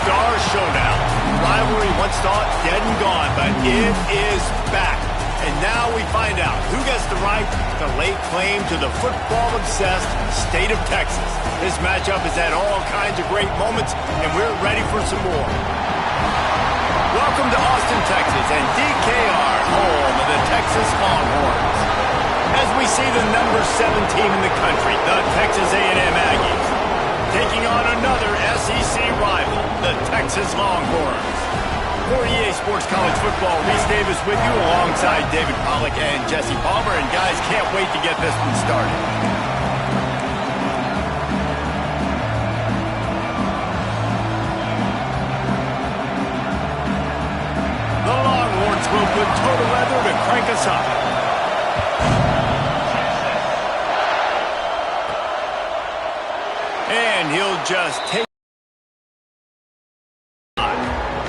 Star Showdown. Rivalry once thought dead and gone, but it is back. And now we find out who gets the right to lay claim to the football-obsessed state of Texas. This matchup has had all kinds of great moments, and we're ready for some more. Welcome to Austin, Texas, and DKR, home of the Texas Longhorns. As we see the number 7 team in the country, the Texas A&M Aggies, taking on another SEC rival, the Texas Longhorns. For EA Sports College Football, Reese Davis with you alongside David Pollack and Jesse Palmer. And guys, can't wait to get this one started. The Longhorns will put total leather to crank us up. And he'll just take.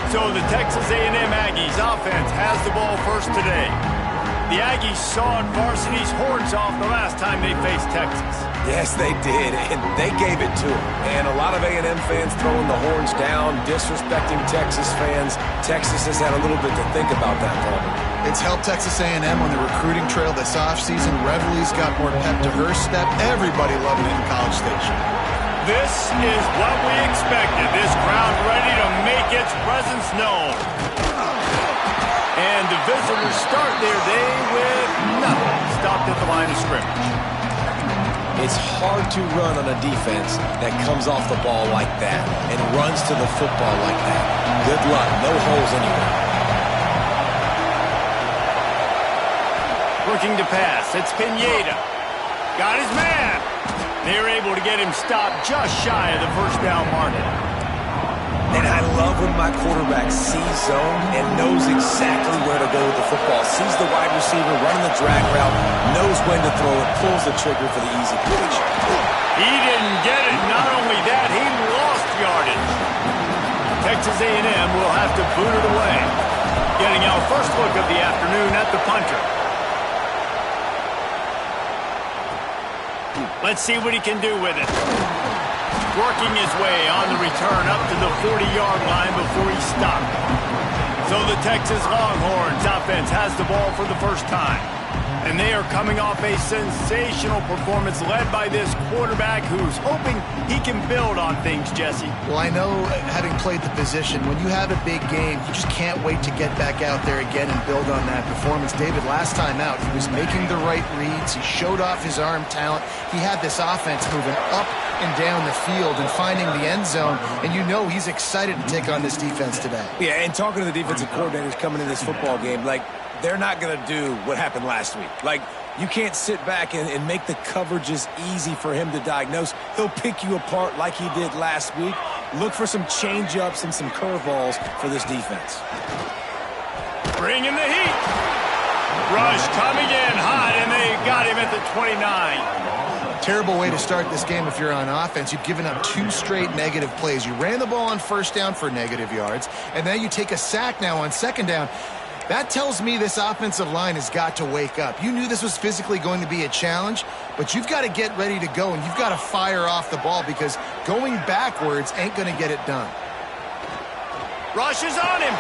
So the Texas A&M Aggies offense has the ball first today. The Aggies sawed varsity's horns off the last time they faced Texas. Yes, they did, and they gave it to them. And a lot of A&M fans throwing the horns down, disrespecting Texas fans. Texas has had a little bit to think about that, Palmer. It's helped Texas A&M on the recruiting trail this offseason. Reveille's got more pep to her step. Everybody loving it in College Station. This is what we expected. This crowd ready to make its presence known. And the visitors start their day with nothing. Stopped at the line of scrimmage. It's hard to run on a defense that comes off the ball like that and runs to the football like that. Good luck. No holes anywhere. Looking to pass. It's Pineda. Got his man. They're able to get him stopped just shy of the first down marker. And I love when my quarterback sees zone and knows exactly where to go with the football. Sees the wide receiver running the drag route, knows when to throw it, pulls the trigger for the easy pitch. He didn't get it. Not only that, he lost yardage. Texas A&M will have to boot it away. Getting our first look of the afternoon at the punter. Let's see what he can do with it. Working his way on the return up to the 40-yard line before he stopped. So the Texas Longhorns offense has the ball for the first time. And they are coming off a sensational performance led by this quarterback who's hoping he can build on things, Jesse. Well, I know, having played the position, when you have a big game, you just can't wait to get back out there again and build on that performance. David, last time out, he was making the right reads. He showed off his arm talent. He had this offense moving up and down the field and finding the end zone. And you know he's excited to take on this defense today. Yeah, and talking to the defensive coordinators coming in this football game, like, they're not going to do what happened last week. Like, you can't sit back and make the coverages easy for him to diagnose. He'll pick you apart like he did last week. Look for some change-ups and some curveballs for this defense. Bringing the heat. Rush coming in hot, and they got him at the 29. Terrible way to start this game if you're on offense. You've given up 2 straight negative plays. You ran the ball on first down for negative yards, and then you take a sack now on second down. That tells me this offensive line has got to wake up. You knew this was physically going to be a challenge, but you've got to get ready to go, and you've got to fire off the ball because going backwards ain't going to get it done. Rush is on him.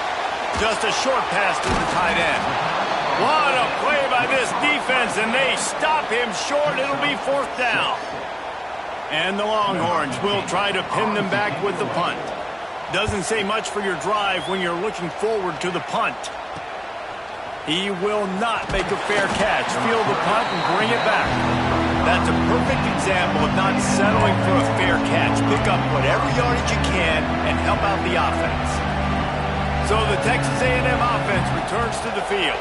Just a short pass to the tight end. What a play by this defense, and they stop him short. It'll be 4th down. And the Longhorns will try to pin them back with the punt. Doesn't say much for your drive when you're looking forward to the punt. He will not make a fair catch. Field the punt and bring it back. That's a perfect example of not settling for a fair catch. Pick up whatever yardage you can and help out the offense. So the Texas A&M offense returns to the field.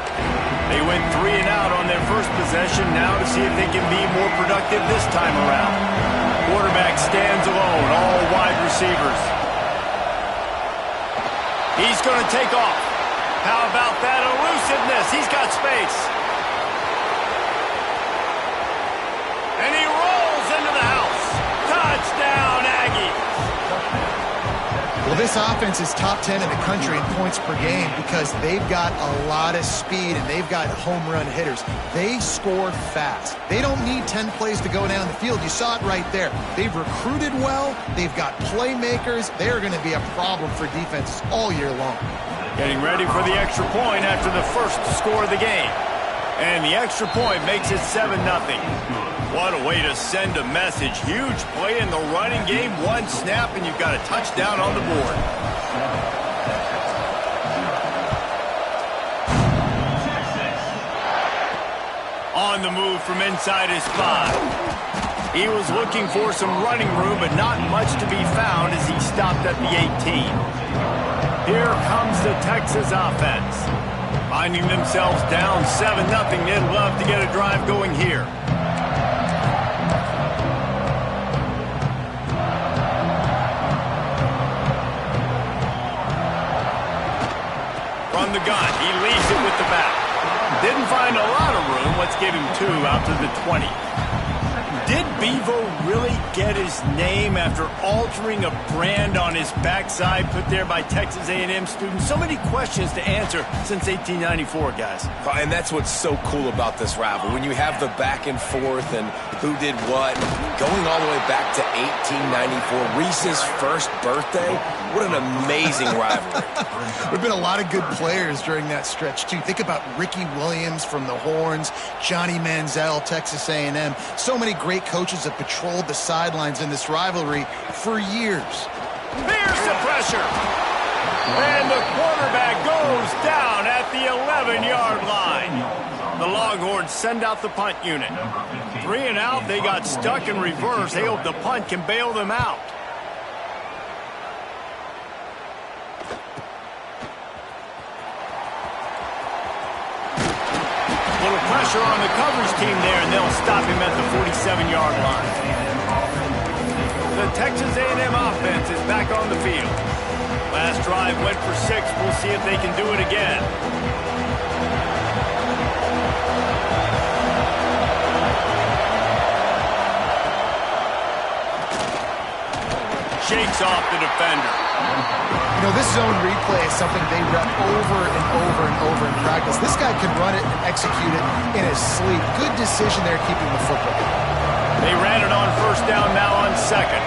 They went 3 and out on their first possession. Now to see if they can be more productive this time around. Quarterback stands alone, all wide receivers. He's going to take off. How about that elusiveness? He's got space. And he rolls into the house. Touchdown, Aggies. Well, this offense is top 10 in the country in points per game because they've got a lot of speed and they've got home run hitters. They score fast. They don't need 10 plays to go down the field. You saw it right there. They've recruited well. They've got playmakers. They're going to be a problem for defenses all year long. Getting ready for the extra point after the first score of the game. And the extra point makes it 7-0. What a way to send a message. Huge play in the running game. One snap, and you've got a touchdown on the board. On the move from inside his 5. He was looking for some running room, but not much to be found as he stopped at the 18. Here comes the Texas offense. Finding themselves down 7-0, they'd love to get a drive going here. From the gun, he leaves it with the back. Didn't find a lot of room. Let's give him 2 out to the 20. Did Bevo really get his name after altering a brand on his backside put there by Texas A&M students? So many questions to answer since 1894, guys. And that's what's so cool about this rivalry. When you have the back and forth and who did what, going all the way back to 1894, Reese's first birthday. What an amazing rivalry. There have been a lot of good players during that stretch, too. Think about Ricky Williams from the Horns, Johnny Manziel, Texas A&M. So many great coaches have patrolled the sidelines in this rivalry for years. Here's the pressure. And the quarterback goes down at the 11-yard line. The Longhorns send out the punt unit. 3 and out, they got stuck in reverse. They hope the punt can bail them out. Pressure on the coverage team there, and they'll stop him at the 47-yard line. The Texas A&M offense is back on the field. Last drive went for 6. We'll see if they can do it again. Shakes off the defender. You know, this zone replay is something they rep over and over and over in practice. This guy can run it and execute it in his sleep. Good decision there keeping the football. They ran it on first down, now on second.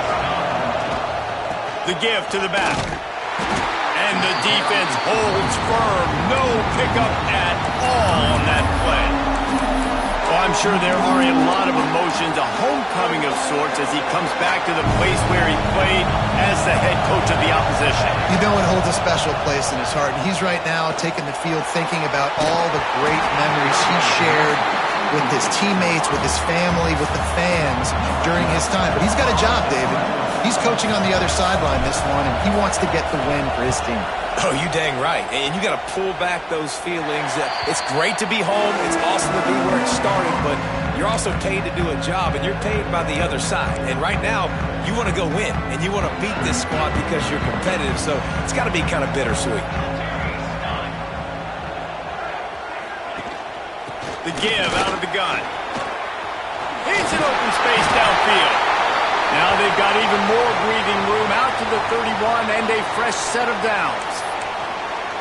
The give to the back. And the defense holds firm. No pickup at all on that play. Well, I'm sure there are a lot of emotions, a homecoming of sorts as he comes back to the place where he played as the head coach of the opposition. You know it holds a special place in his heart. And he's right now taking the field thinking about all the great memories he shared with his teammates, with his family, with the fans during his time. But he's got a job, David. He's coaching on the other sideline this one, and he wants to get the win for his team. Oh, you dang right. And you got to pull back those feelings. It's great to be home. It's awesome to be where it started, but you're also paid to do a job, and you're paid by the other side. And right now, you want to go win, and you want to beat this squad because you're competitive, so it's got to be kind of bittersweet. The give out of the gun. It's an open space downfield. Now they've got even more breathing room out to the 31 and a fresh set of downs.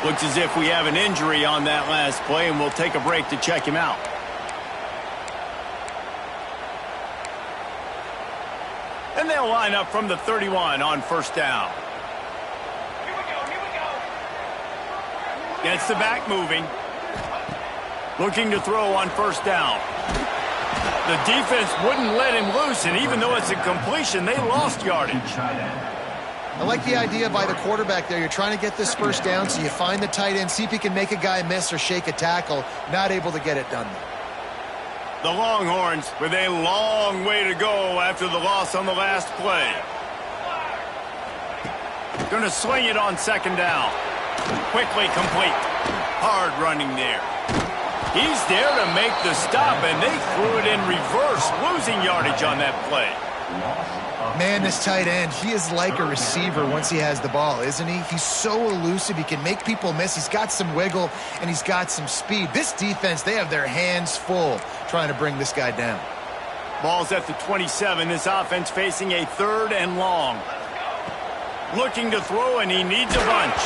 Looks as if we have an injury on that last play, and we'll take a break to check him out. And they'll line up from the 31 on first down. Here we go. Gets the back moving. Looking to throw on first down. The defense wouldn't let him loose, and even though it's a completion, they lost yardage. I like the idea by the quarterback there. You're trying to get this first down, so you find the tight end, see if he can make a guy miss or shake a tackle. Not able to get it done. The Longhorns with a long way to go after the loss on the last play. Going to swing it on second down. Quickly complete. Hard running there. He's there to make the stop, and they threw it in reverse, losing yardage on that play. Man, this tight end, he is like a receiver once he has the ball, isn't he? He's so elusive. He can make people miss. He's got some wiggle, and he's got some speed. This defense, they have their hands full trying to bring this guy down. Ball's at the 27. This offense facing a 3rd and long. Looking to throw, and he needs a bunch.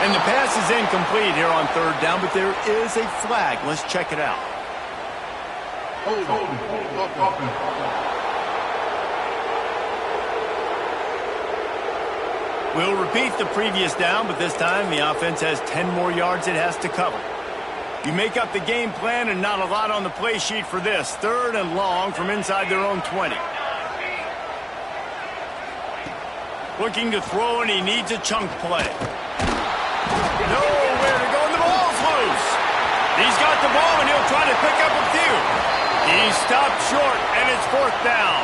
And the pass is incomplete here on third down, but there is a flag. Let's check it out. We'll repeat the previous down, but this time the offense has 10 more yards it has to cover. You make up the game plan and not a lot on the play sheet for this. Third and long from inside their own 20. Looking to throw, and he needs a chunk play. Nowhere to go, and the ball's loose. He's got the ball, and he'll try to pick up a few. He stopped short, and it's fourth down.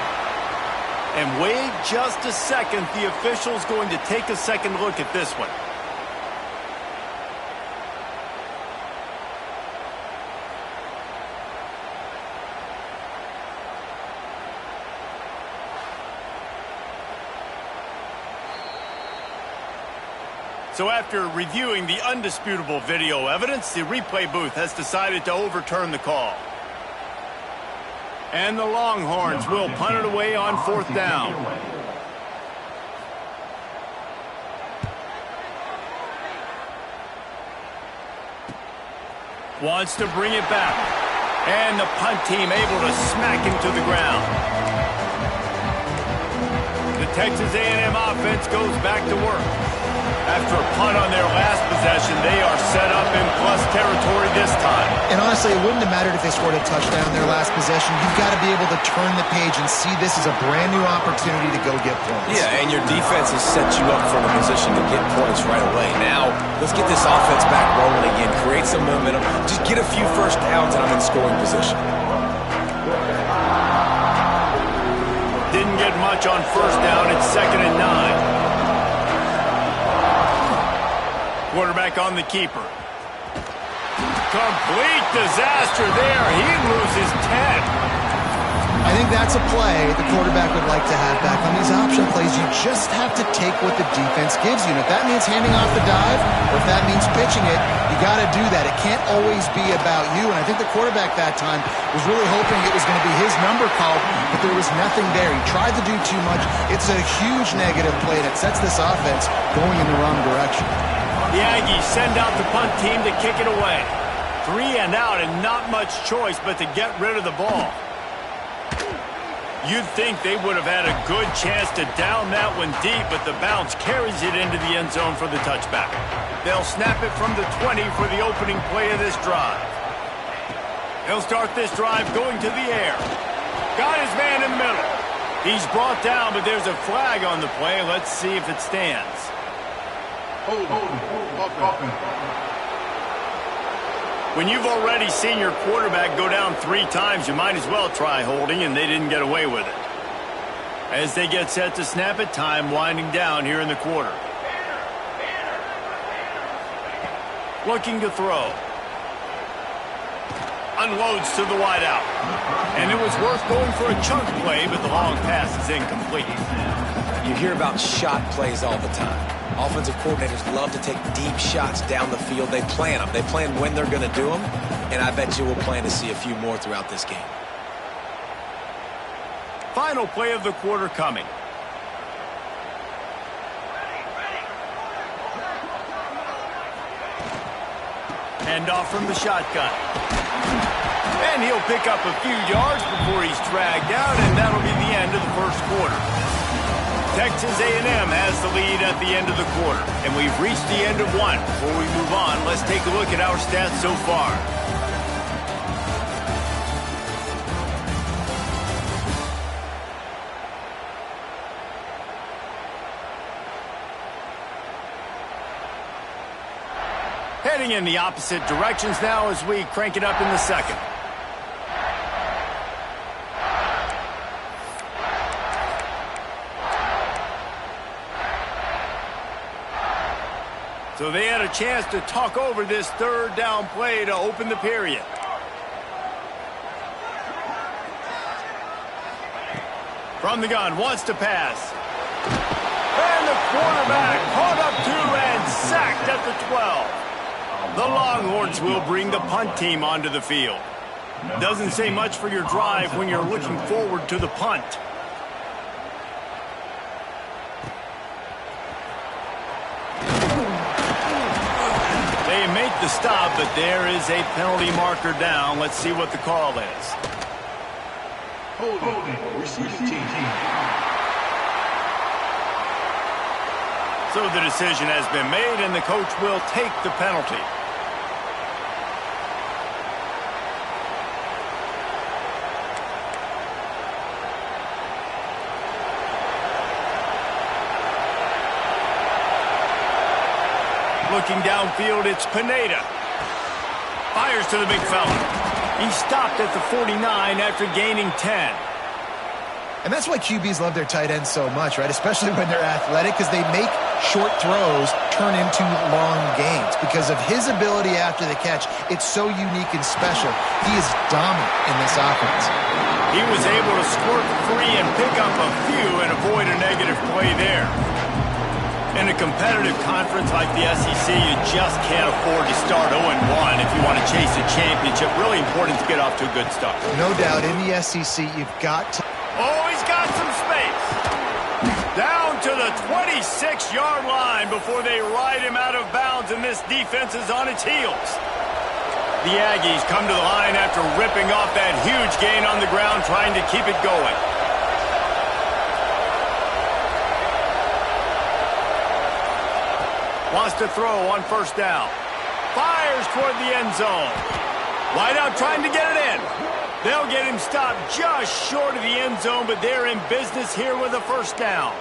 And wait just a second. The official's going to take a second look at this one. So after reviewing the undisputable video evidence, the replay booth has decided to overturn the call. And the Longhorns will punt it away on fourth down. Wants to bring it back. And the punt team able to smack him to the ground. The Texas A&M offense goes back to work. After a punt on their last possession, they are set up in plus territory this time. And honestly, it wouldn't have mattered if they scored a touchdown in their last possession. You've got to be able to turn the page and see this as a brand new opportunity to go get points. Yeah, and your defense has set you up for the position to get points right away. Now, let's get this offense back rolling again, create some momentum, just get a few first downs, and I'm in scoring position. Didn't get much on first down. It's 2nd and 9. Quarterback on the keeper. Complete disaster there. He loses 10. I think that's a play the quarterback would like to have back. On these option plays, you just have to take what the defense gives you. And if that means handing off the dive, or if that means pitching it, you got to do that. It can't always be about you. And I think the quarterback that time was really hoping it was going to be his number called, but there was nothing there. He tried to do too much. It's a huge negative play, and it sets this offense going in the wrong direction. The Aggies send out the punt team to kick it away. 3 and out, and not much choice but to get rid of the ball. You'd think they would have had a good chance to down that one deep, but the bounce carries it into the end zone for the touchback. They'll snap it from the 20 for the opening play of this drive. They'll start this drive going to the air. Got his man in the middle. He's brought down, but there's a flag on the play. Let's see if it stands. When you've already seen your quarterback go down 3 times, you might as well try holding, and they didn't get away with it. As they get set to snap it, time winding down here in the quarter. Looking to throw. Unloads to the wideout. And it was worth going for a chunk play, but the long pass is incomplete. You hear about shot plays all the time. Offensive coordinators love to take deep shots down the field. They plan them. They plan when they're going to do them, and I bet you we'll plan to see a few more throughout this game. Final play of the quarter coming. Hand off from the shotgun. And he'll pick up a few yards before he's dragged out, and that'll be the end of the first quarter. Texas A&M has the lead at the end of the quarter, and we've reached the end of one. Before we move on, let's take a look at our stats so far. Heading in the opposite directions now as we crank it up in the second. So they had a chance to talk over this third down play to open the period. From the gun, wants to pass. And the quarterback caught up to and sacked at the 12. The Longhorns will bring the punt team onto the field. Doesn't say much for your drive when you're looking forward to the punt. the stop, but there is a penalty marker down. Let's see what the call is. Holding. Receiving team. So the decision has been made, and the coach will take the penalty. Looking downfield, it's Pineda. Fires to the big fella. He stopped at the 49 after gaining 10. And that's why QBs love their tight ends so much, right? Especially when they're athletic, because they make short throws turn into long gains. Because of his ability after the catch, it's so unique and special. He is dominant in this offense. He was able to squirt free and pick up a few and avoid a negative play there. In a competitive conference like the SEC, you just can't afford to start 0-1 if you want to chase a championship. Really important to get off to a good start. No doubt, in the SEC, you've got to... Oh, he's got some space. Down to the 26-yard line before they ride him out of bounds, and this defense is on its heels. The Aggies come to the line after ripping off that huge gain on the ground, trying to keep it going. Wants to throw on first down. Fires toward the end zone. Wide out trying to get it in. They'll get him stopped just short of the end zone, but they're in business here with a first down.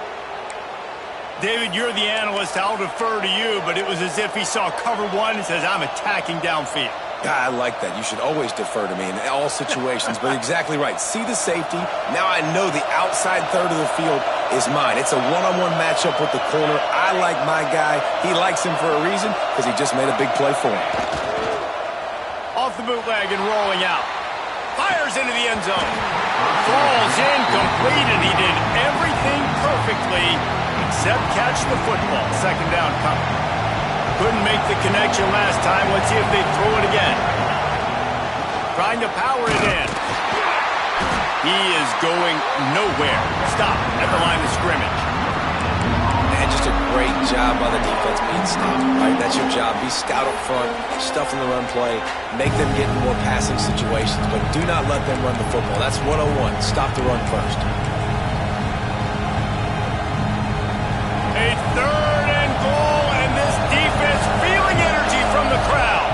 David, you're the analyst. I'll defer to you, but it was as if he saw cover one and says, I'm attacking downfield. I like that. You should always defer to me in all situations, but exactly right. See the safety. Now I know the outside third of the field is mine. It's a one-on-one matchup with the corner. I like my guy. He likes him for a reason because he just made a big play for him. Off the bootleg and rolling out. Fires into the end zone. Falls incomplete, and he did everything perfectly except catch the football. Second down coming. Couldn't make the connection last time. Let's see if they throw it again. Trying to power it in. He is going nowhere. Stop at the line of scrimmage. Man, just a great job by the defense being stopped. Right, that's your job. Be scout up front, stuff in the run play, make them get in more passing situations, but do not let them run the football. That's 101. Stop the run first. A third and goal, and this defense feeling energy from the crowd.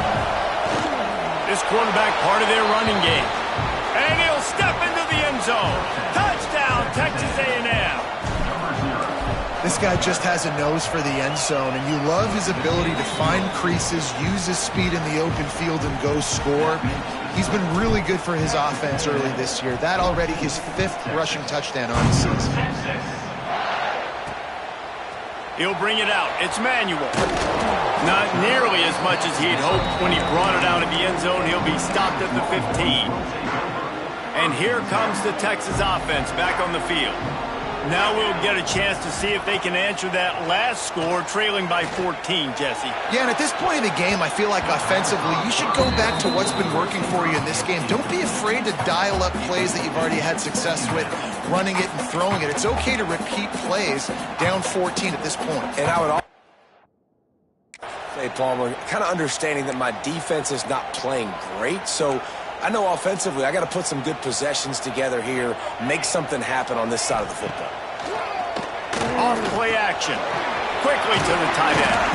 This quarterback part of their running game. And he'll step into the end zone. Touchdown, Texas A&M. This guy just has a nose for the end zone, and you love his ability to find creases, use his speed in the open field, and go score. He's been really good for his offense early this year. That already his 5th rushing touchdown on the season. He'll bring it out. It's Manuel. Not nearly as much as he'd hoped when he brought it out of the end zone. He'll be stopped at the 15. And here comes the Texas offense back on the field. Now we'll get a chance to see if they can answer that last score, trailing by 14, Jesse. Yeah, and at this point in the game, I feel like offensively, you should go back to what's been working for you in this game. Don't be afraid to dial up plays that you've already had success with, running it and throwing it. It's okay to repeat plays down 14 at this point. And I would also say, Palmer, kind of understanding that my defense is not playing great, so I know offensively I got to put some good possessions together here, make something happen on this side of the football. Off play action. Quickly to the tight end.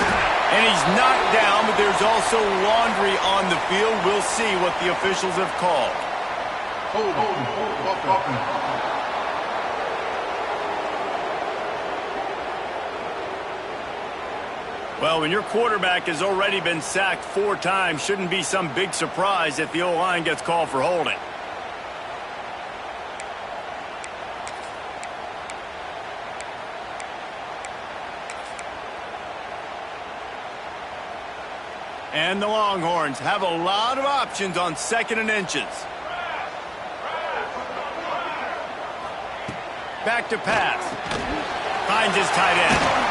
And he's knocked down, but there's also laundry on the field. We'll see what the officials have called. Well, when your quarterback has already been sacked 4 times, shouldn't be some big surprise if the O-line gets called for holding. And the Longhorns have a lot of options on 2nd and inches. Back to pass. Finds his tight end.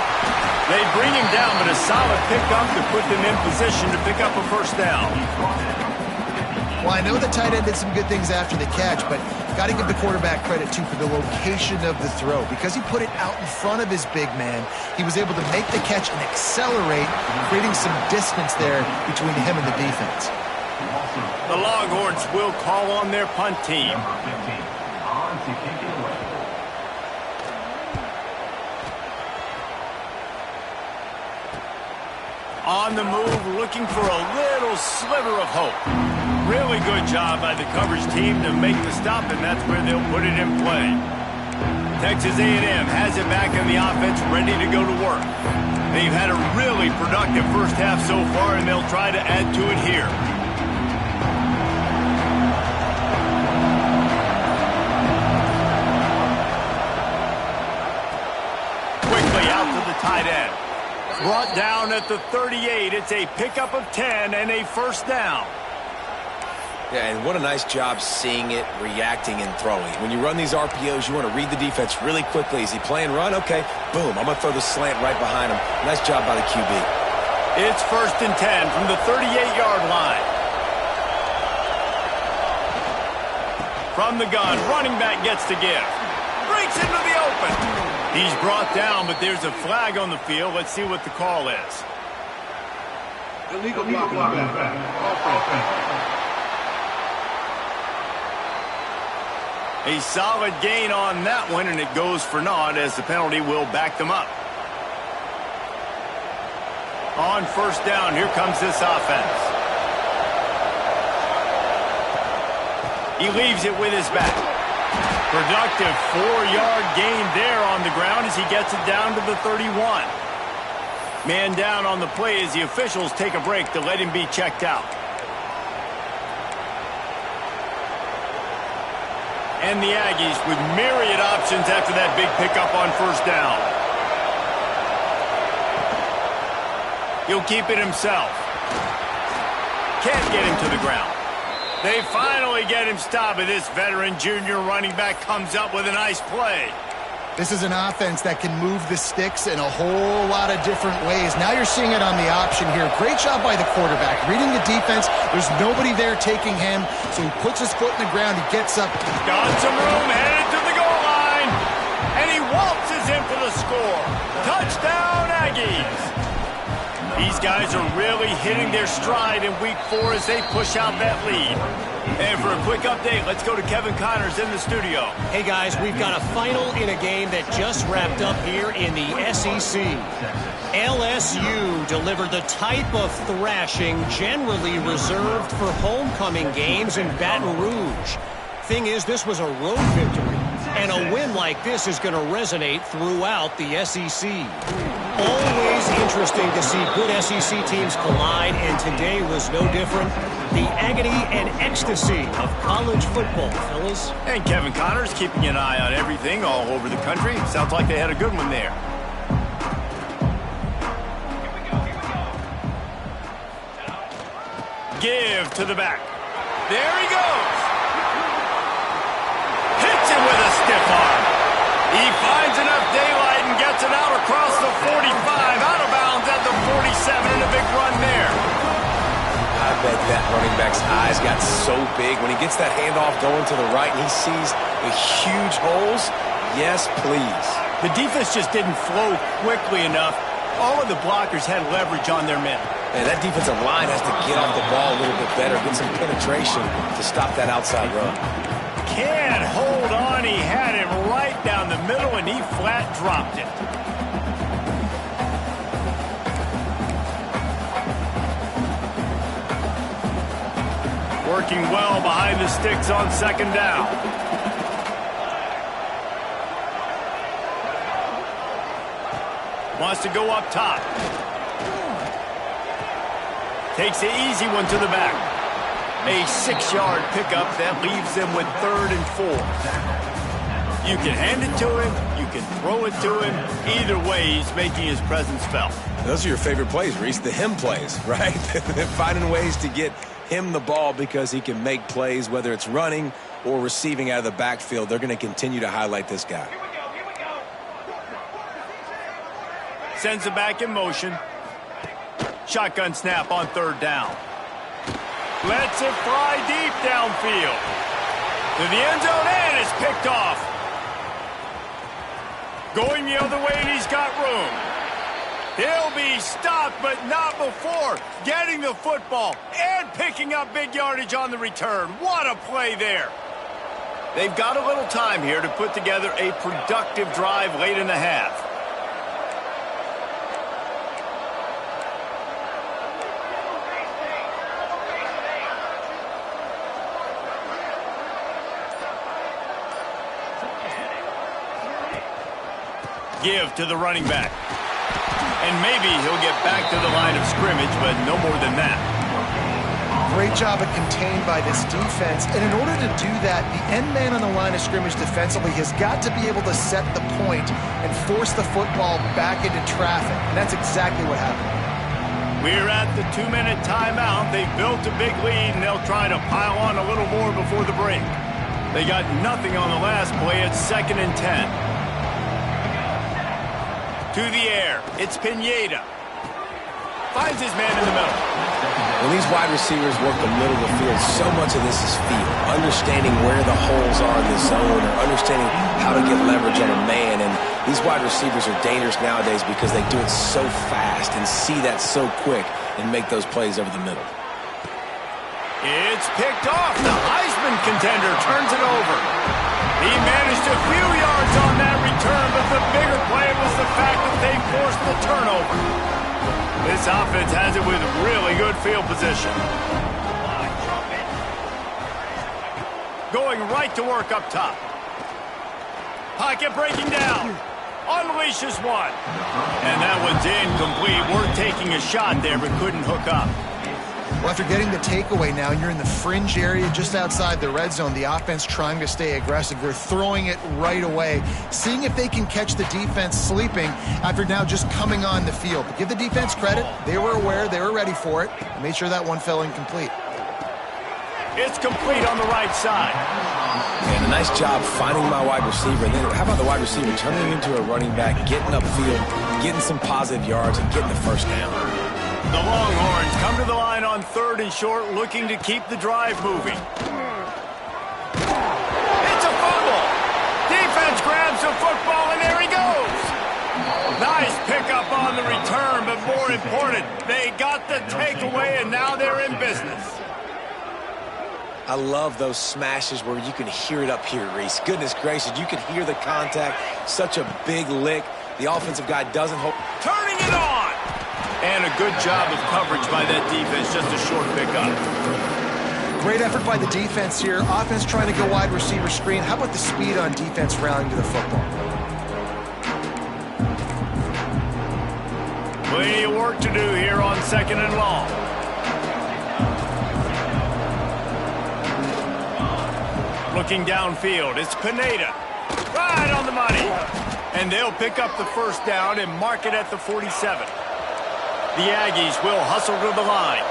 They bring him down, but a solid pickup to put them in position to pick up a first down. Well, I know the tight end did some good things after the catch, but got to give the quarterback credit, too, for the location of the throw. Because he put it out in front of his big man, he was able to make the catch and accelerate, creating some distance there between him and the defense. The Longhorns will call on their punt team. On the move, looking for a little sliver of hope. Really good job by the coverage team to make the stop, and that's where they'll put it in play. Texas A&M has it back in the offense, ready to go to work. They've had a really productive first half so far, and they'll try to add to it here. Quickly out to the tight end. Brought down at the 38. It's a pickup of 10 and a first down. Yeah, and what a nice job seeing it, reacting, and throwing. When you run these RPOs, you want to read the defense really quickly. Is he playing run? Okay, boom. I'm going to throw the slant right behind him. Nice job by the QB. It's 1st and 10 from the 38-yard line. From the gun, running back gets to give. Breaks into the open. He's brought down, but there's a flag on the field. Let's see what the call is. Illegal blocking offense. A solid gain on that one, and it goes for naught as the penalty will back them up. On first down, here comes this offense. He leaves it with his back. Productive 4-yard gain there on the ground as he gets it down to the 31. Man down on the play as the officials take a break to let him be checked out. And the Aggies with myriad options after that big pickup on first down. He'll keep it himself. Can't get him to the ground. They finally get him stopped, but this veteran junior running back comes up with a nice play. This is an offense that can move the sticks in a whole lot of different ways. Now you're seeing it on the option here. Great job by the quarterback. Reading the defense, there's nobody there taking him, so he puts his foot in the ground, he gets up. Got some room, headed to the goal line, and he waltzes in for the score. Touchdown, Aggies! These guys are really hitting their stride in Week 4 as they push out that lead. And for a quick update, let's go to Kevin Connors in the studio. Hey, guys, we've got a final in a game that just wrapped up here in the SEC. LSU delivered the type of thrashing generally reserved for homecoming games in Baton Rouge. Thing is, this was a road victory, and a win like this is going to resonate throughout the SEC. Always interesting to see good SEC teams collide, and today was no different. The agony and ecstasy of college football, fellas. And Kevin Connors keeping an eye on everything all over the country. Sounds like they had a good one there. Give to the back. There he goes. Hits him with a stiff arm. He finds enough daylight and gets it out across the 45, out of bounds at the 47, and a big run there. I bet that running back's eyes got so big when he gets that handoff going to the right and he sees the huge holes. Yes, please. The defense just didn't flow quickly enough. All of the blockers had leverage on their men. And that defensive line has to get off the ball a little bit better, get some penetration to stop that outside run. Can't hold on. He had him right down the middle, and he flat dropped it. Working well behind the sticks on second down. Wants to go up top. Takes the easy one to the back. A 6-yard pickup that leaves them with 3rd and 4. You can hand it to him. You can throw it to him. Either way, he's making his presence felt. Those are your favorite plays, Reese, the him plays, right? Finding ways to get him the ball because he can make plays, whether it's running or receiving out of the backfield. They're going to continue to highlight this guy. Sends it back in motion. Shotgun snap on 3rd down. Lets it fly deep downfield. To the end zone, and it's picked off. Going the other way, and he's got room. He'll be stopped, but not before getting the football and picking up big yardage on the return. What a play there. They've got a little time here to put together a productive drive late in the half. Give to the running back. And maybe he'll get back to the line of scrimmage, but no more than that. Great job of contained by this defense. And in order to do that, the end man on the line of scrimmage defensively has got to be able to set the point and force the football back into traffic. And that's exactly what happened. We're at the 2-minute timeout. They've built a big lead, and they'll try to pile on a little more before the break. They got nothing on the last play. It's 2nd and 10. To the air, it's Pineda. Finds his man in the middle. When these wide receivers work the middle of the field, so much of this is feel. Understanding where the holes are in the zone, or understanding how to get leverage on a man. And these wide receivers are dangerous nowadays because they do it so fast and see that so quick and make those plays over the middle. It's picked off. The Heisman contender turns it over. He managed a few yards on that return, but the bigger play was the fact that they forced the turnover. This offense has it with really good field position. Going right to work up top. Pocket breaking down. Unleashes one. And that one's incomplete. We're taking a shot there, but couldn't hook up. Well, after getting the takeaway now, and you're in the fringe area just outside the red zone, the offense trying to stay aggressive. They're throwing it right away, seeing if they can catch the defense sleeping after now just coming on the field. But give the defense credit. They were aware. They were ready for it. Made sure that one fell incomplete. It's complete on the right side. And a nice job finding my wide receiver. And then how about the wide receiver turning it into a running back, getting upfield, getting some positive yards, and getting the first down. The Longhorns come to the line on 3rd and short, looking to keep the drive moving. It's a fumble. Defense grabs the football, and there he goes. Nice pickup on the return, but more important, they got the takeaway, and now they're in business. I love those smashes where you can hear it up here, Reese. Goodness gracious, you can hear the contact. Such a big lick. The offensive guy doesn't hold. Turning it on. And a good job of coverage by that defense, just a short pickup. Great effort by the defense here. Offense trying to go wide receiver screen. How about the speed on defense rallying to the football? Plenty of work to do here on 2nd and long. Looking downfield, it's Pineda. Right on the money. And they'll pick up the first down and mark it at the 47. The Aggies will hustle to the line.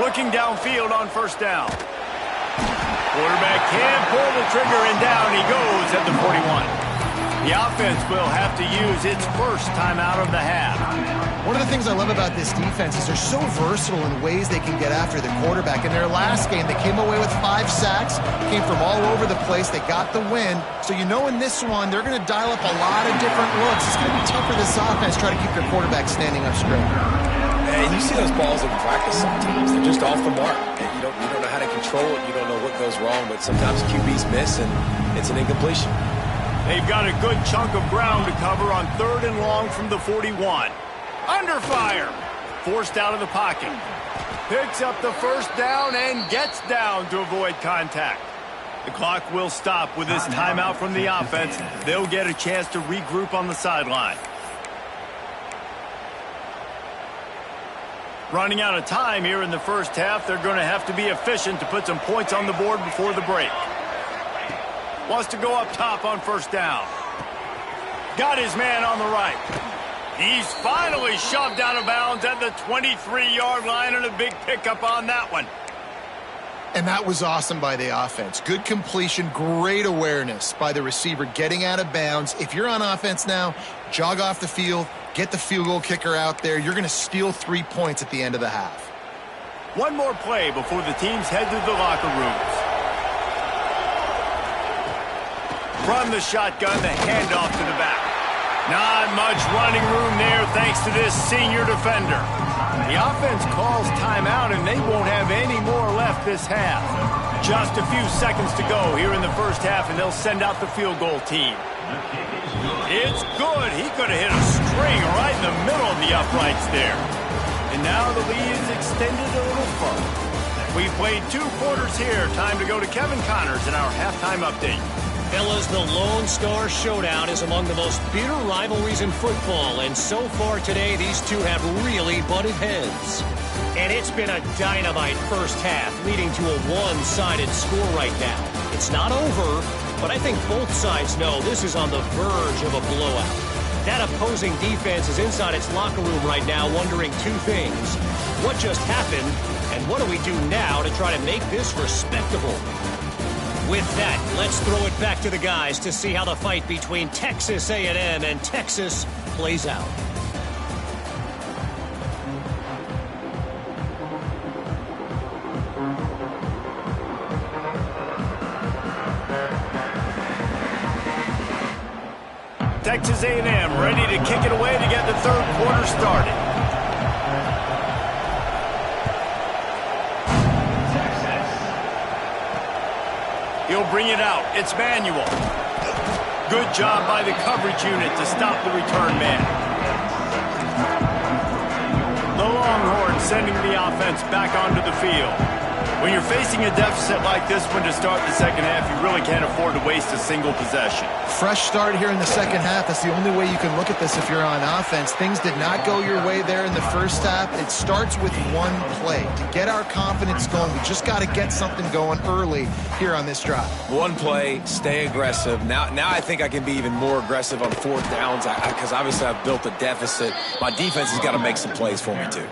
Looking downfield on 1st down. Quarterback can pull the trigger, and down he goes at the 41. The offense will have to use its first timeout of the half. One of the things I love about this defense is they're so versatile in ways they can get after the quarterback. In their last game, they came away with 5 sacks, came from all over the place. They got the win. So you know in this one, they're going to dial up a lot of different looks. It's going to be tough for this offense to try to keep their quarterback standing up straight. And you see those balls in practice sometimes. They're just off the mark. And you don't know how to control it. You don't know what goes wrong. But sometimes QBs miss, and it's an incompletion. They've got a good chunk of ground to cover on 3rd and long from the 41. Under fire. Forced out of the pocket. Picks up the first down and gets down to avoid contact. The clock will stop with this timeout from the offense. They'll get a chance to regroup on the sideline. Running out of time here in the first half. They're going to have to be efficient to put some points on the board before the break. Wants to go up top on 1st down. Got his man on the right. He's finally shoved out of bounds at the 23-yard line, and a big pickup on that one. And that was awesome by the offense. Good completion, great awareness by the receiver getting out of bounds. If you're on offense now, jog off the field, get the field goal kicker out there. You're going to steal 3 points at the end of the half. One more play before the teams head to the locker rooms. From the shotgun, the handoff to the back. Not much running room there thanks to this senior defender. The offense calls timeout, and they won't have any more left this half. Just a few seconds to go here in the first half, and they'll send out the field goal team. It's good. He could have hit a string right in the middle of the uprights there. And now the lead is extended a little further. We played 2 quarters here. Time to go to Kevin Connors in our halftime update. Fellas, the Lone Star Showdown is among the most bitter rivalries in football, and so far today, these two have really butted heads. And it's been a dynamite first half, leading to a one-sided score right now. It's not over, but I think both sides know this is on the verge of a blowout. That opposing defense is inside its locker room right now wondering 2 things. What just happened, and what do we do now to try to make this respectable? With that, let's throw it back to the guys to see how the fight between Texas A&M and Texas plays out. Texas A&M ready to kick it away to get the third quarter started. He'll bring it out. It's Manuel. Good job by the coverage unit to stop the return man. The Longhorns sending the offense back onto the field. When you're facing a deficit like this one to start the second half, you really can't afford to waste a single possession. Fresh start here in the second half. That's the only way you can look at this if you're on offense. Things did not go your way there in the first half. It starts with one play. To get our confidence going, we just got to get something going early here on this drive. One play, stay aggressive. Now I think I can be even more aggressive on 4th downs because obviously I've built a deficit. My defense has got to make some plays for me too.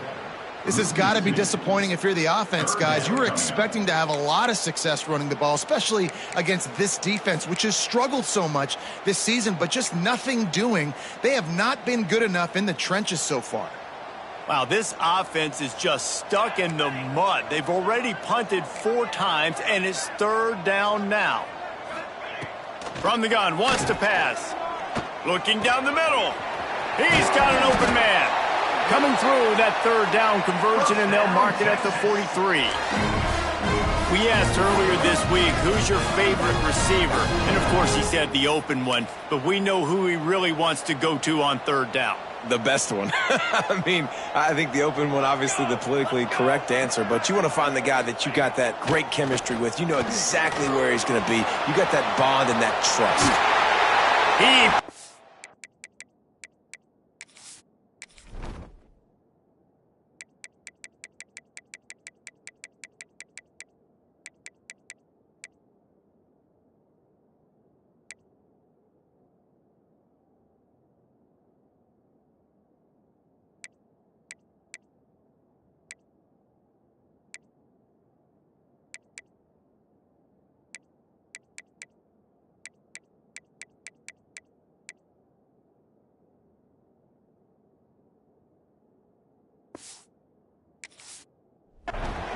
This has got to be disappointing if you're the offense, guys. You were expecting to have a lot of success running the ball, especially against this defense, which has struggled so much this season, but just nothing doing. They have not been good enough in the trenches so far. Wow, this offense is just stuck in the mud. They've already punted 4 times, and it's 3rd down now. From the gun, wants to pass. Looking down the middle. He's got an open man. Coming through that 3rd down conversion, and they'll mark it at the 43. We asked earlier this week, who's your favorite receiver? And, of course, he said the open one, but we know who he really wants to go to on 3rd down. The best one. I mean, I think the open one, obviously the politically correct answer, but you want to find the guy that you got that great chemistry with. You know exactly where he's going to be. You got that bond and that trust.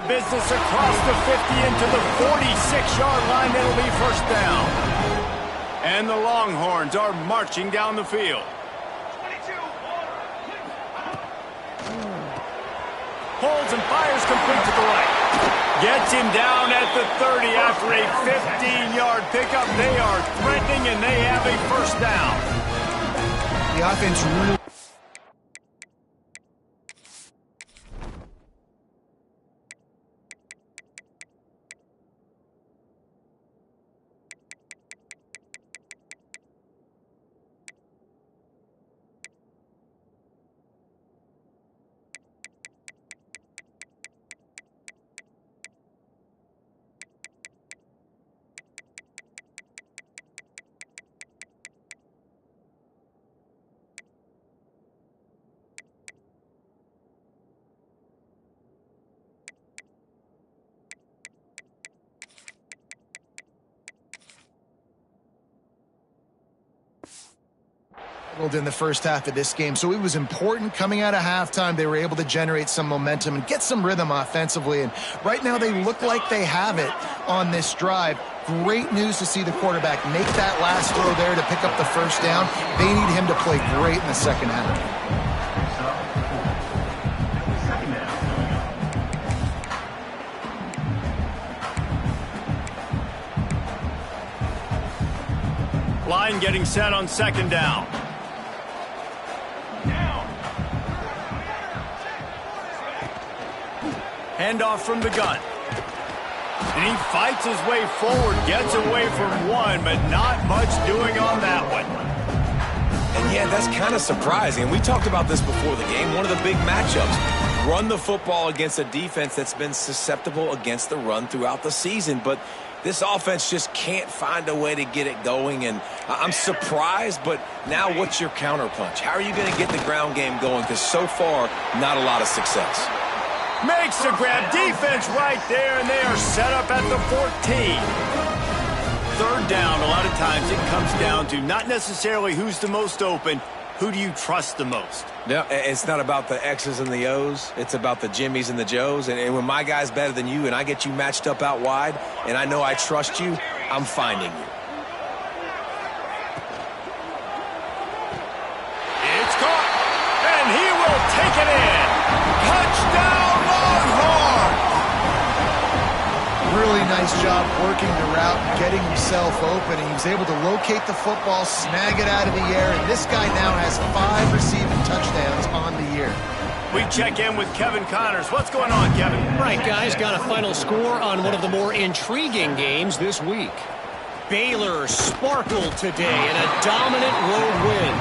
Business across the 50 into the 46-yard line. It'll be 1st down. And the Longhorns are marching down the field. Holds and fires complete to the right. Gets him down at the 30 after a 15-yard pickup. They are threatening, and they have a 1st down. The offense really... struggled in the first half of this game, so it was important coming out of halftime. They were able to generate some momentum and get some rhythm offensively, and right now they look like they have it on this drive. Great news to see the quarterback make that last throw there to pick up the first down. They need him to play great in the second half. Line getting set on second down. Handoff from the gun. And he fights his way forward, gets away from one, but not much doing on that one. And yeah, that's kind of surprising. And we talked about this before the game. One of the big matchups. Run the football against a defense that's been susceptible against the run throughout the season. But this offense just can't find a way to get it going. And I'm surprised, but now what's your counterpunch? How are you going to get the ground game going? Because so far, not a lot of success. Makes the grab, defense right there, and they are set up at the 14. Third down, a lot of times it comes down to not necessarily who's the most open, who do you trust the most? Yeah, it's not about the X's and the O's. It's about the Jimmies and the Joes. And when my guy's better than you and I get you matched up out wide and I know I trust you, I'm finding you. It's caught, and he will take it in. Touchdown! Really nice job working the route, getting himself open, and he was able to locate the football, snag it out of the air, and this guy now has 5 receiving touchdowns on the year. We check in with Kevin Connors. What's going on, Kevin? Right, guys, got a final score on one of the more intriguing games this week. Baylor sparkled today in a dominant road win.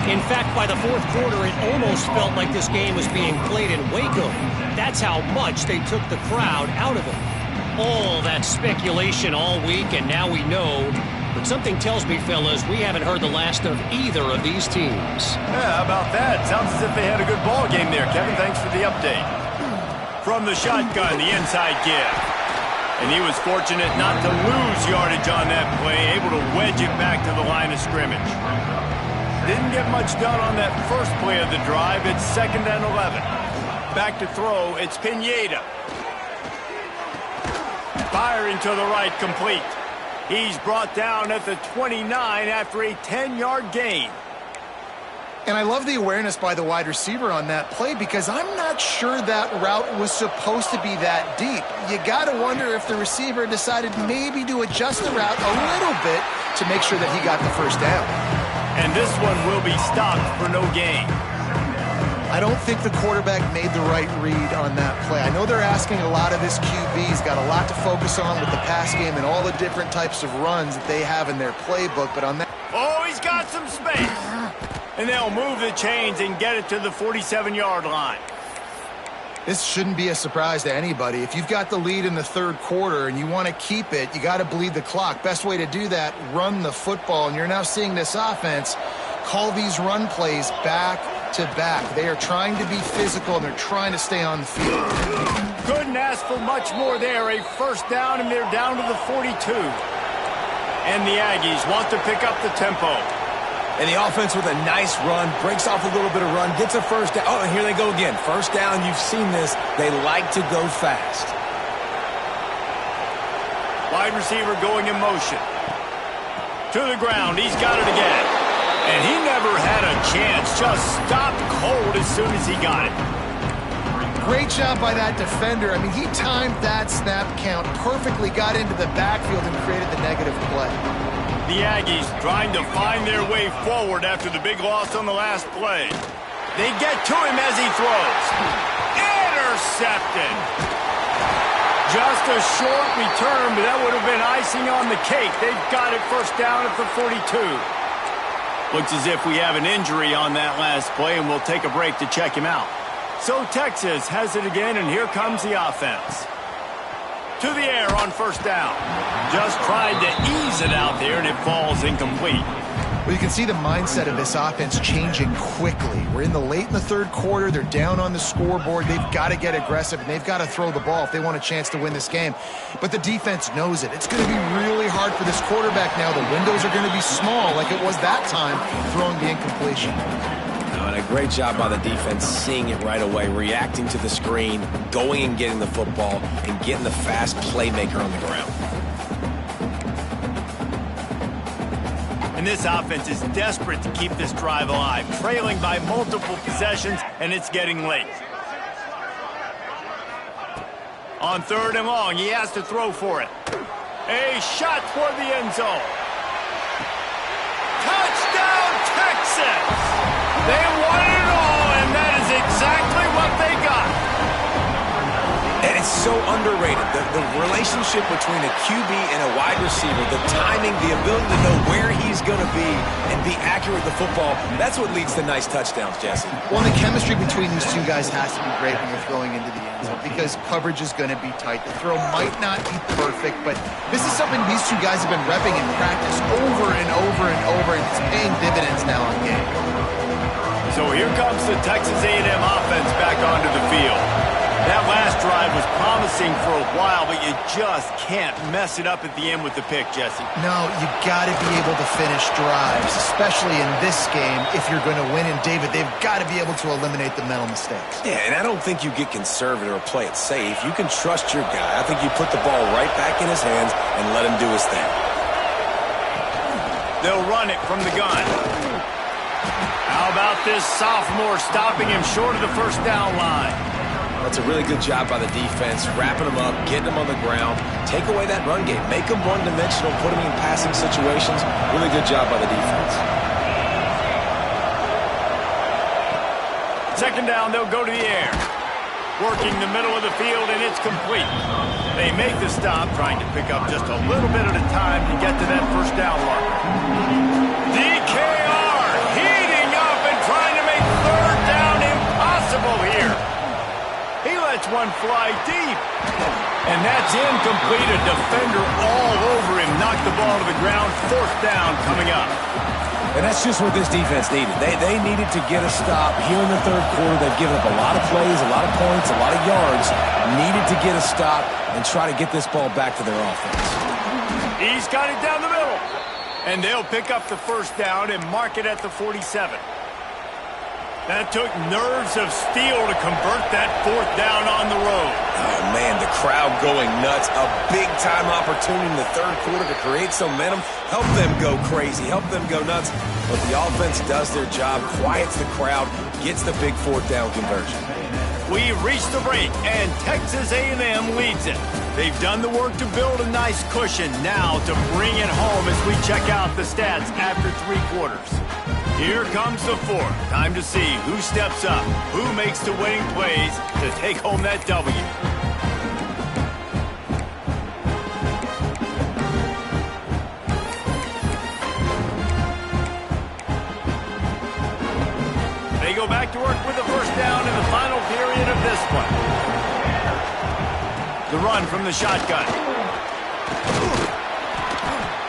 In fact, by the fourth quarter, it almost felt like this game was being played in Waco. That's how much they took the crowd out of it. All that speculation all week, and now we know. But something tells me, fellas, we haven't heard the last of either of these teams. Yeah, how about that? Sounds as if they had a good ball game there, Kevin. Thanks for the update. From the shotgun, the inside give. And he was fortunate not to lose yardage on that play, able to wedge it back to the line of scrimmage. Didn't get much done on that first play of the drive. It's 2nd and 11. Back to throw, it's Pineda. Firing to the right, complete. He's brought down at the 29 after a 10-yard gain. And I love the awareness by the wide receiver on that play because I'm not sure that route was supposed to be that deep. You got to wonder if the receiver decided maybe to adjust the route a little bit to make sure that he got the first down. And this one will be stopped for no gain. I don't think the quarterback made the right read on that play. I know they're asking a lot of this QB. He's got a lot to focus on with the pass game and all the different types of runs that they have in their playbook, but on that... Oh, he's got some space. And they'll move the chains and get it to the 47-yard line. This shouldn't be a surprise to anybody. If you've got the lead in the third quarter and you want to keep it, you got to bleed the clock. Best way to do that, run the football. And you're now seeing this offense call these run plays back to back. They are trying to be physical, and they're trying to stay on the field. Couldn't ask for much more there. A first down, and they're down to the 42. And the Aggies want to pick up the tempo. And the offense with a nice run, breaks off a little bit of run, gets a first down. Oh, and here they go again. First down, you've seen this. They like to go fast. Wide receiver going in motion. To the ground, he's got it again. And he never had a chance, just stopped cold as soon as he got it. Great job by that defender. I mean, he timed that snap count perfectly, got into the backfield and created the negative play. The Aggies trying to find their way forward after the big loss on the last play. They get to him as he throws. Intercepted. Just a short return, but that would have been icing on the cake. They've got it first down at the 42. Looks as if we have an injury on that last play, and we'll take a break to check him out. So Texas has it again, and here comes the offense. To the air on first down. Just tried to ease it out there, and it falls incomplete. Well, you can see the mindset of this offense changing quickly. We're late in the third quarter. They're down on the scoreboard. They've got to get aggressive, and they've got to throw the ball if they want a chance to win this game. But the defense knows it. It's going to be really hard for this quarterback now. The windows are going to be small like it was that time, throwing the incompletion. And a great job by the defense seeing it right away, reacting to the screen, going and getting the football, and getting the fast playmaker on the ground. And this offense is desperate to keep this drive alive, trailing by multiple possessions, and it's getting late. On 3rd and long, he has to throw for it. A shot toward the end zone. Touchdown, Texas! They won it all, and that is exactly what they got. And it's so underrated. The relationship between a QB and a wide receiver, the timing, the ability to know where he's going to be and be accurate with the football, that's what leads to nice touchdowns, Jesse. Well, the chemistry between these two guys has to be great when you're throwing into the end zone because coverage is going to be tight. The throw might not be perfect, but this is something these two guys have been repping in practice over and over and over, and it's paying dividends now in games. So here comes the Texas A&M offense back onto the field. That last drive was promising for a while, but you just can't mess it up at the end with the pick, Jesse. No, you got to be able to finish drives, especially in this game if you're going to win. And, David, they've got to be able to eliminate the mental mistakes. Yeah, and I don't think you get conservative or play it safe. You can trust your guy. I think you put the ball right back in his hands and let him do his thing. They'll run it from the gun. How about this sophomore stopping him short of the first down line? That's a really good job by the defense, wrapping them up, getting them on the ground, take away that run game, make them one-dimensional, put them in passing situations. Really good job by the defense. 2nd down, they'll go to the air. Working the middle of the field, and it's complete. They make the stop, trying to pick up just a little bit at a time to get to that first down marker. DKR heating up and trying to make 3rd down impossible here. He lets one fly deep. And that's incomplete. A defender all over him. Knocked the ball to the ground. 4th down coming up. And that's just what this defense needed. They needed to get a stop here in the 3rd quarter. They've given up a lot of plays, a lot of points, a lot of yards. Needed to get a stop and try to get this ball back to their offense. He's got it down the middle. And they'll pick up the 1st down and mark it at the 47. That took nerves of steel to convert that 4th down on the road. Oh, man, the crowd going nuts. A big-time opportunity in the 3rd quarter to create some momentum. Help them go crazy. Help them go nuts. But the offense does their job, quiets the crowd, gets the big 4th down conversion. We reached the break, and Texas A&M leads it. They've done the work to build a nice cushion. Now to bring it home as we check out the stats after 3 quarters. Here comes the 4th. Time to see who steps up, who makes the winning plays to take home that W. They go back to work with the 1st down in the final period of this one. The run from the shotgun.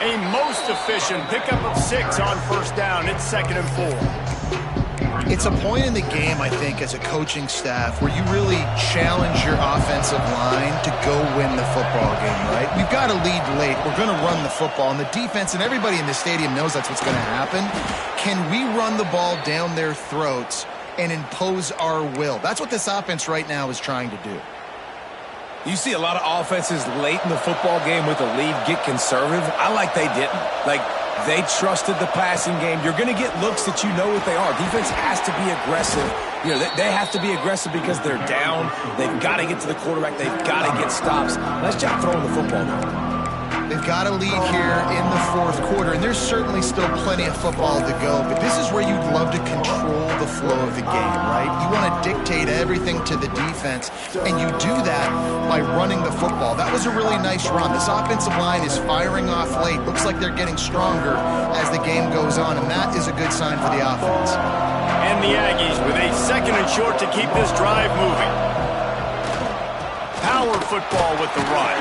A most efficient pickup of 6 on 1st down. It's 2nd and 4. It's a point in the game, I think, as a coaching staff where you really challenge your offensive line to go win the football game, right? We've got to lead late. We're going to run the football. And the defense and everybody in the stadium knows that's what's going to happen. Can we run the ball down their throats and impose our will? That's what this offense right now is trying to do. You see a lot of offenses late in the football game with a lead get conservative. I like they didn't. Like, they trusted the passing game. You're going to get looks that you know what they are. Defense has to be aggressive. You know, they have to be aggressive because they're down. They've got to get to the quarterback. They've got to get stops. Nice job throwing the football, though. They've got a lead here in the 4th quarter, and there's certainly still plenty of football to go, but this is where you'd love to control the flow of the game, right? You want to dictate everything to the defense, and you do that by running the football. That was a really nice run. This offensive line is firing off late. Looks like they're getting stronger as the game goes on, and that is a good sign for the offense. And the Aggies with a 2nd and short to keep this drive moving. Power football with the run.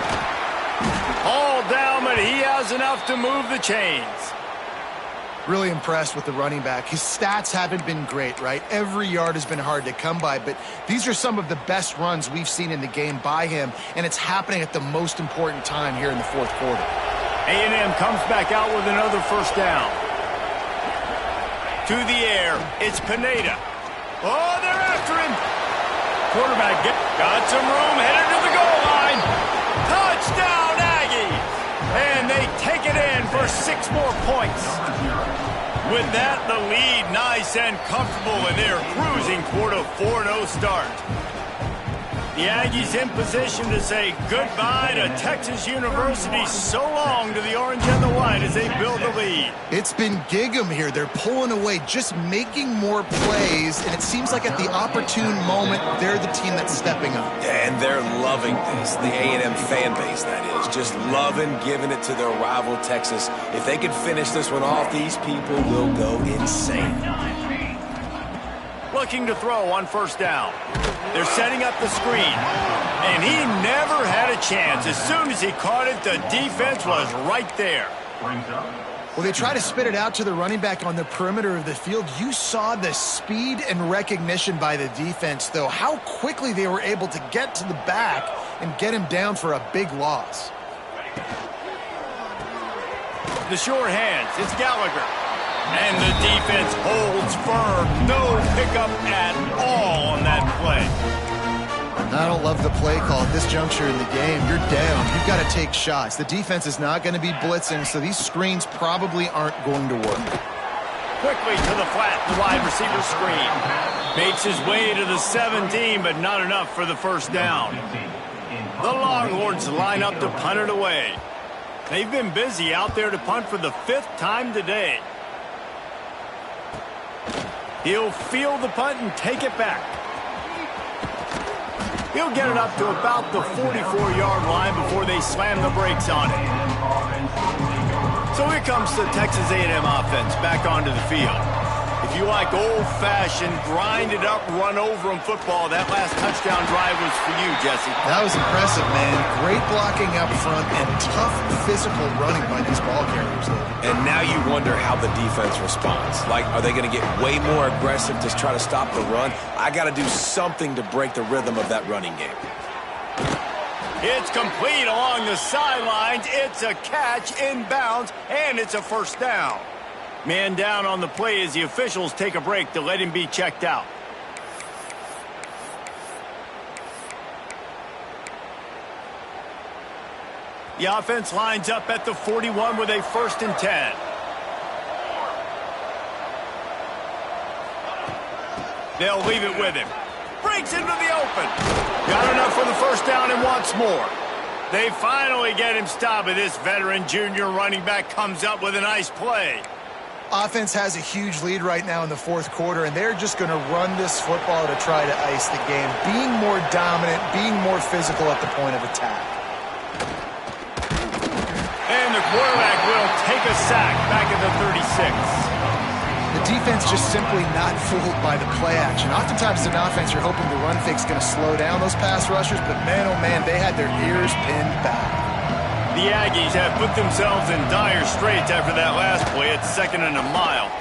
All down, but he has enough to move the chains. Really impressed with the running back. His stats haven't been great, right? Every yard has been hard to come by, but these are some of the best runs we've seen in the game by him, and it's happening at the most important time here in the 4th quarter. A&M comes back out with another first down. To the air, it's Pineda. Oh, they're after him. Quarterback got some room, headed to the goal line. Touchdown, Aggies! And they take it in for 6 more points. With that, the lead nice and comfortable, and they're cruising toward a 4-0 start. The Aggies in position to say goodbye to Texas University. So long to the orange and the white as they build the lead. It's been Gig'em here. They're pulling away, just making more plays, and it seems like at the opportune moment, they're the team that's stepping up. And they're loving this. The A&M fan base, that is. Just loving giving it to their rival, Texas. If they can finish this one off, these people will go insane. Looking to throw on first down. They're setting up the screen. And he never had a chance. As soon as he caught it, the defense was right there. Well, they try to spit it out to the running back on the perimeter of the field. You saw the speed and recognition by the defense, though. How quickly they were able to get to the back and get him down for a big loss. The short hands. It's Gallagher. And the defense holds firm. No pickup at all on that play. I don't love the play call at this juncture in the game. You're down. You've got to take shots. The defense is not going to be blitzing, so these screens probably aren't going to work. Quickly to the flat, the wide receiver screen. Makes his way to the 17, but not enough for the first down. The Longhorns line up to punt it away. They've been busy out there to punt for the 5th time today. He'll field the punt and take it back. He'll get it up to about the 44-yard line before they slam the brakes on it. So here comes the Texas A&M offense back onto the field. If you like old-fashioned, grind-it-up, run-over-'em football, that last touchdown drive was for you, Jesse. That was impressive, man. Great blocking up front and tough physical running by these ball carriers. And now you wonder how the defense responds. Like, are they going to get way more aggressive to try to stop the run? I got to do something to break the rhythm of that running game. It's complete along the sidelines. It's a catch inbounds, and it's a first down. Man down on the play as the officials take a break to let him be checked out. The offense lines up at the 41 with a 1st and 10. They'll leave it with him. Breaks into the open. Got enough for the first down and wants more. They finally get him stopped, and this veteran junior running back comes up with a nice play. Offense has a huge lead right now in the 4th quarter, and they're just going to run this football to try to ice the game. Being more dominant, being more physical at the point of attack. And the quarterback will take a sack back at the 36. The defense just simply not fooled by the play action. Oftentimes in offense, you're hoping the run fake's going to slow down those pass rushers, but man, oh man, they had their ears pinned back. The Aggies have put themselves in dire straits after that last play. It's 2nd and a mile.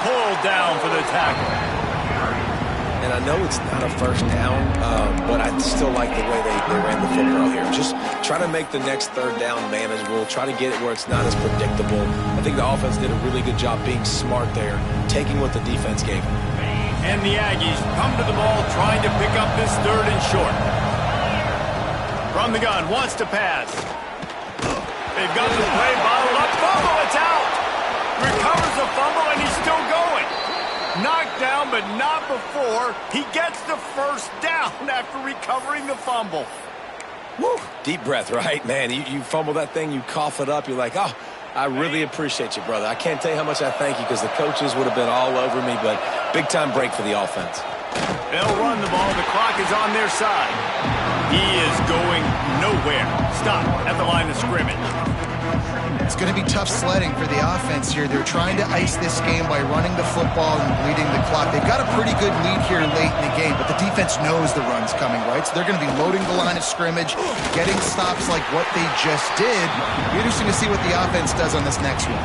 Pulled down for the tackle. And I know it's not a first down, but I still like the way they ran the football here. Just try to make the next 3rd down manageable. Try to get it where it's not as predictable. I think the offense did a really good job being smart there, taking what the defense gave them. And the Aggies come to the ball trying to pick up this 3rd and short. From the gun, wants to pass. They've got the play bottled up. Fumble, it's out. Recovers the fumble, and he's still going. Knocked down, but not before. He gets the first down after recovering the fumble. Woo! Deep breath, right? Man, you fumble that thing, you cough it up, you're like, oh, I really appreciate you, brother. I can't tell you how much I thank you because the coaches would have been all over me, but big-time break for the offense. They'll run the ball. The clock is on their side. He is going nowhere. Stop at the line of scrimmage. It's going to be tough sledding for the offense here. They're trying to ice this game by running the football and bleeding the clock. They've got a pretty good lead here late in the game, but the defense knows the run's coming, right? So they're going to be loading the line of scrimmage, getting stops like what they just did. Be interesting to see what the offense does on this next one.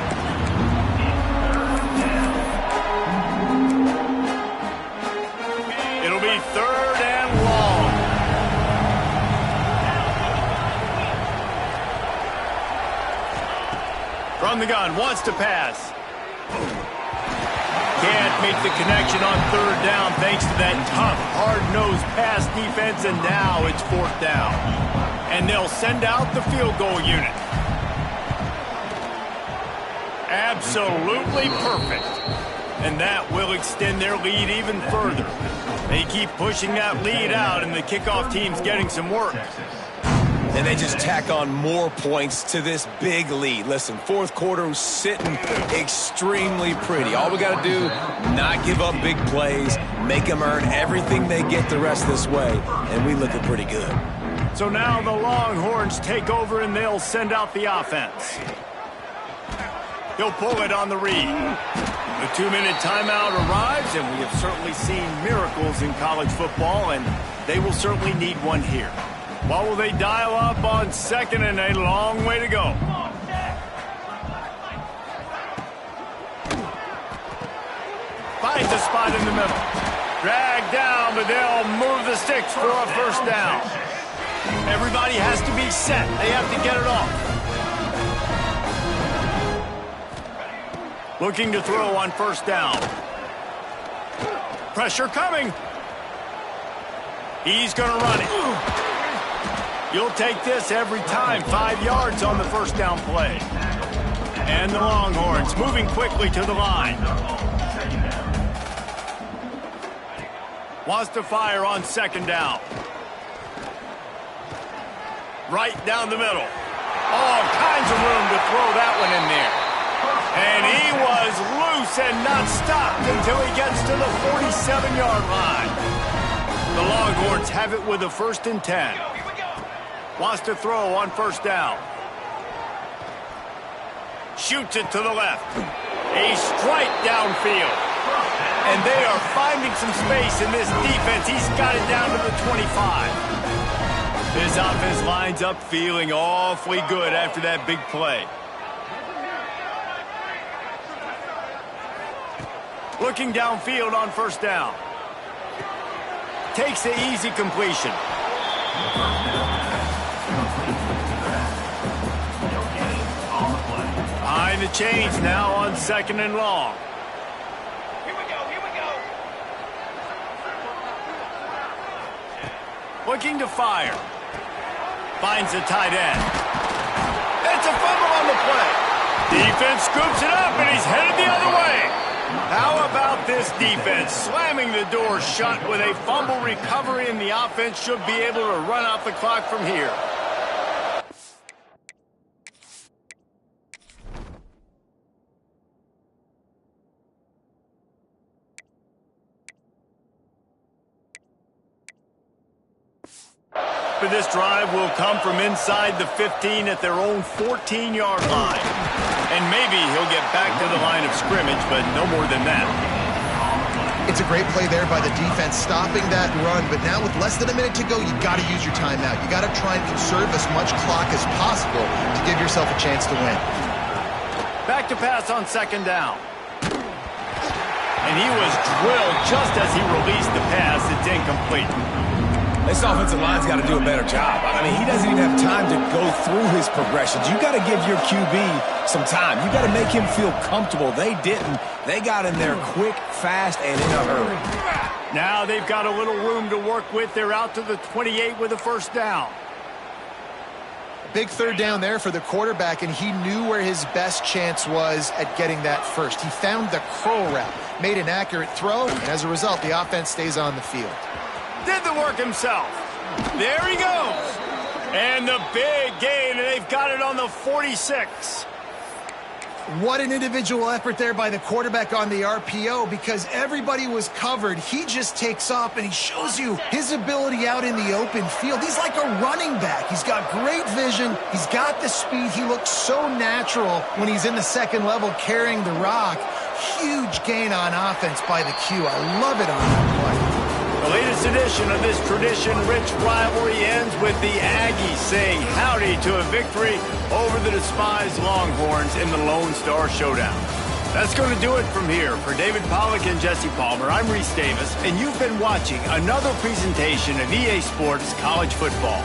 It'll be 3rd and long. From the gun, wants to pass. Can't make the connection on third down thanks to that tough, hard-nosed pass defense, and now it's fourth down. And they'll send out the field goal unit. Absolutely perfect. And that will extend their lead even further. They keep pushing that lead out, and the kickoff team's getting some work. And they just tack on more points to this big lead. Listen, fourth quarter was sitting extremely pretty. All we got to do, not give up big plays, make them earn everything they get the rest of this way, and we looking pretty good. So now the Longhorns take over, and they'll send out the offense. He'll pull it on the read. The 2-minute timeout arrives, and we have certainly seen miracles in college football, and they will certainly need one here. What will they dial up on second and a long way to go? Finds a spot in the middle. Dragged down, but they'll move the sticks for a first down. Everybody has to be set. They have to get it off. Looking to throw on first down. Pressure coming. He's going to run it. You'll take this every time. 5 yards on the first down play. And the Longhorns moving quickly to the line. Wants to fire on second down. Right down the middle. All kinds of room to throw that one in there. And he was loose and not stopped until he gets to the 47-yard line. The Longhorns have it with a 1st and 10. Wants to throw on first down. Shoots it to the left. A strike downfield. And they are finding some space in this defense. He's got it down to the 25. His offense lines up feeling awfully good after that big play. Looking downfield on first down. Takes the easy completion. Behind the chains now on second and long. Here we go. Looking to fire. Finds the tight end. It's a fumble on the play. Defense scoops it up, and he's headed the other way. How about this defense slamming the door shut with a fumble recovery, and the offense should be able to run out the clock from here. For this drive will come from inside the 15 at their own 14-yard line. And maybe he'll get back to the line of scrimmage, but no more than that. It's a great play there by the defense, stopping that run. But now with less than a minute to go, you've got to use your timeout. You've got to try and conserve as much clock as possible to give yourself a chance to win. Back to pass on second down. And he was drilled just as he released the pass. It's incomplete. This offensive line's got to do a better job. I mean, he doesn't even have time to go through his progressions. You got to give your QB some time. You got to make him feel comfortable. They didn't. They got in there quick, fast, and in a hurry. Now they've got a little room to work with. They're out to the 28 with a first down. Big third down there for the quarterback, and he knew where his best chance was at getting that first. He found the curl route, made an accurate throw, and as a result, the offense stays on the field. Did the work himself. There he goes. And the big gain, and they've got it on the 46. What an individual effort there by the quarterback on the RPO, because everybody was covered. He just takes off, and he shows you his ability out in the open field. He's like a running back. He's got great vision. He's got the speed. He looks so natural when he's in the second level carrying the rock. Huge gain on offense by the Q. I love it on that play. The latest edition of this tradition-rich rivalry ends with the Aggies saying howdy to a victory over the despised Longhorns in the Lone Star Showdown. That's going to do it from here. For David Pollack and Jesse Palmer, I'm Reese Davis, and you've been watching another presentation of EA Sports College Football.